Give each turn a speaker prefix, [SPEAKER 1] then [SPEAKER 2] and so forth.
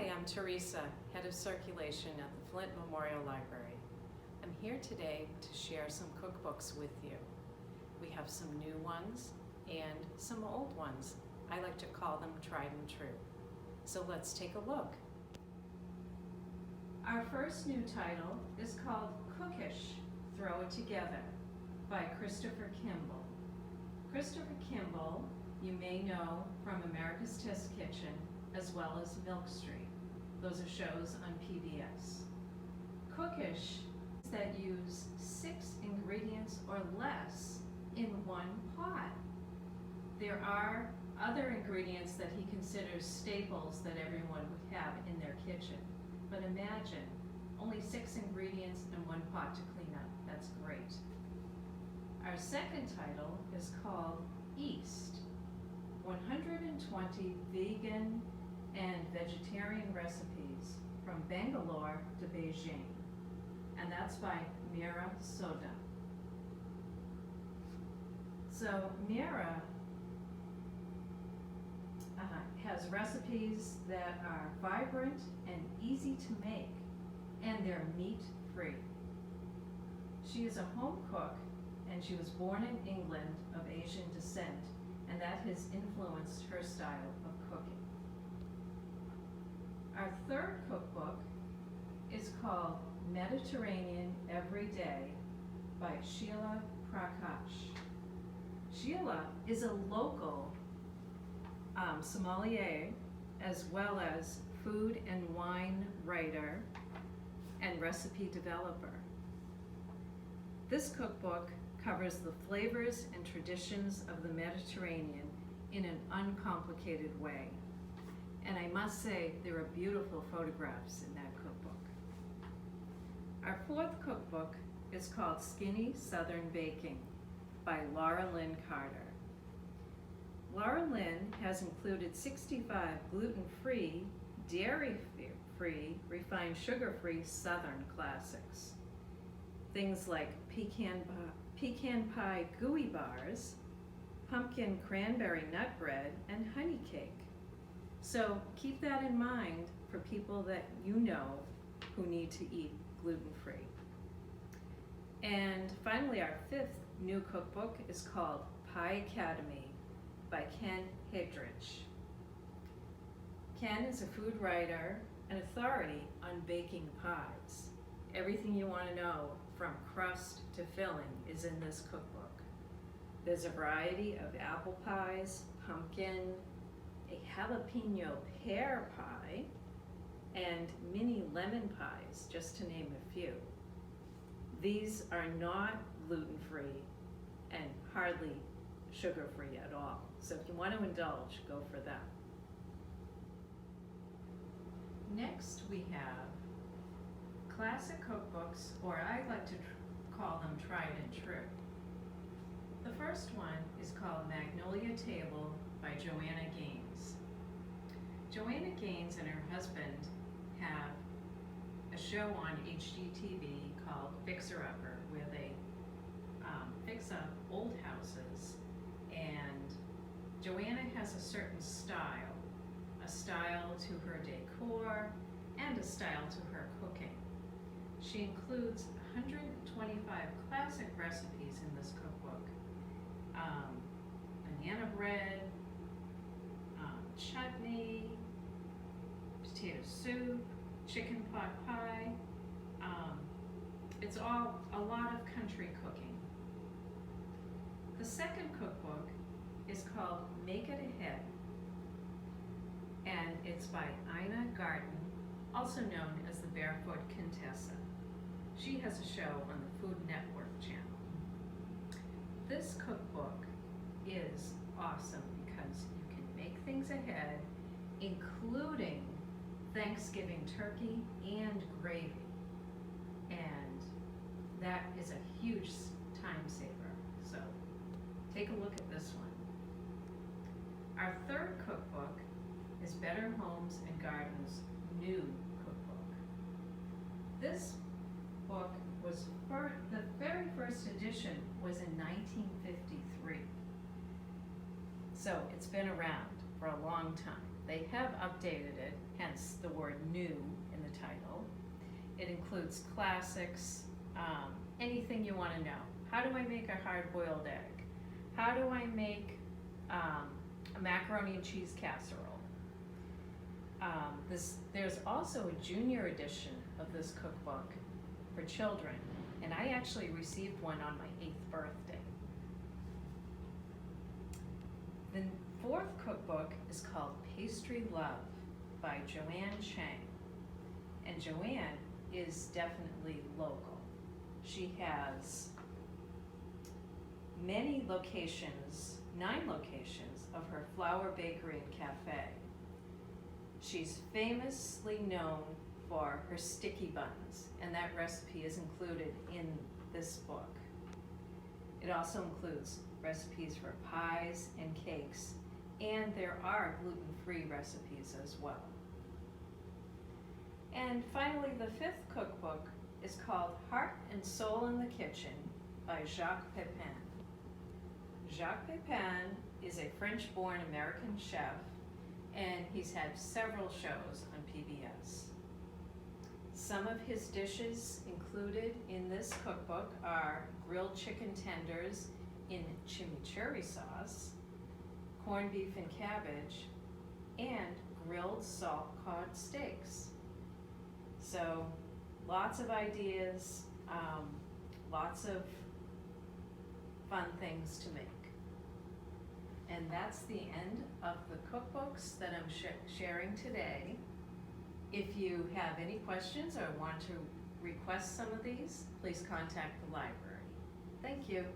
[SPEAKER 1] Hi, I'm Teresa, Head of Circulation at the Flint Memorial Library. I'm here today to share some cookbooks with you. We have some new ones and some old ones. I like to call them tried and true. So let's take a look. Our first new title is called Cookish, Throw It Together by Christopher Kimball. Christopher Kimball, you may know from America's Test Kitchen, as well as Milk Street. Those are shows on PBS. Cookish is that use 6 ingredients or less in one pot. There are other ingredients that he considers staples that everyone would have in their kitchen. But imagine, only 6 ingredients in one pot to clean up. That's great. Our second title is called East, 120 vegan and vegetarian recipes from Bangalore to Beijing, and that's by Mira Soda. So Mira has recipes that are vibrant and easy to make, and they're meat-free. She is a home cook, and she was born in England of Asian descent, and that has influenced her style of cooking. Our third cookbook is called Mediterranean Every Day by Sheila Prakash. Sheila is a local sommelier, as well as food and wine writer and recipe developer. This cookbook covers the flavors and traditions of the Mediterranean in an uncomplicated way. And I must say, there are beautiful photographs in that cookbook. Our fourth cookbook is called Skinny Southern Baking by Laura Lynn Carter. Laura Lynn has included 65 gluten-free, dairy-free, refined sugar-free Southern classics. Things like pecan pie gooey bars, pumpkin cranberry nut bread, and honey cake. So keep that in mind for people that you know who need to eat gluten-free. And finally, our fifth new cookbook is called Pie Academy by Ken Hedrich. Ken is a food writer and authority on baking pies. Everything you want to know from crust to filling is in this cookbook. There's a variety of apple pies, pumpkin, a jalapeno pear pie, and mini lemon pies, just to name a few. These are not gluten-free and hardly sugar-free at all. So if you want to indulge, go for them. Next we have classic cookbooks, or I like to call them tried and true. The first one is called Magnolia Table by Joanna Gaines. Joanna Gaines and her husband have a show on HGTV called Fixer Upper, where they fix up old houses, and Joanna has a certain style to her decor and a style to her cooking. She includes 125 classic recipes in this cookbook. Banana bread, chutney, potato soup, chicken pot pie. It's all a lot of country cooking. The second cookbook is called Make It Ahead, and it's by Ina Garten, also known as the Barefoot Contessa. She has a show on the Food Network channel. This cookbook is awesome because you can make things ahead, including Thanksgiving turkey and gravy. And that is a huge time saver. So take a look at this one. Our third cookbook is Better Homes and Gardens New Cookbook. This book was the very first edition was in 1953. So it's been around for a long time. They have updated it, hence the word new in the title. It includes classics, anything you want to know. How do I make a hard-boiled egg? How do I make a macaroni and cheese casserole? There's also a junior edition of this cookbook for children, and I actually received one on my 8th birthday. The 4th cookbook is called Pastry Love by Joanne Chang. And Joanne is definitely local. She has many locations, 9 locations of her flour bakery and cafe. She's famously known for her sticky buns, and that recipe is included in this book. It also includes recipes for pies and cakes, and there are gluten-free recipes as well. And finally, the 5th cookbook is called Heart and Soul in the Kitchen by Jacques Pepin. Jacques Pepin is a French-born American chef, and he's had several shows on PBS. Some of his dishes included in this cookbook are grilled chicken tenders in chimichurri sauce, corned beef and cabbage, and grilled salt cod steaks. So lots of ideas, lots of fun things to make. And that's the end of the cookbooks that I'm sharing today. If you have any questions or want to request some of these, please contact the library. Thank you.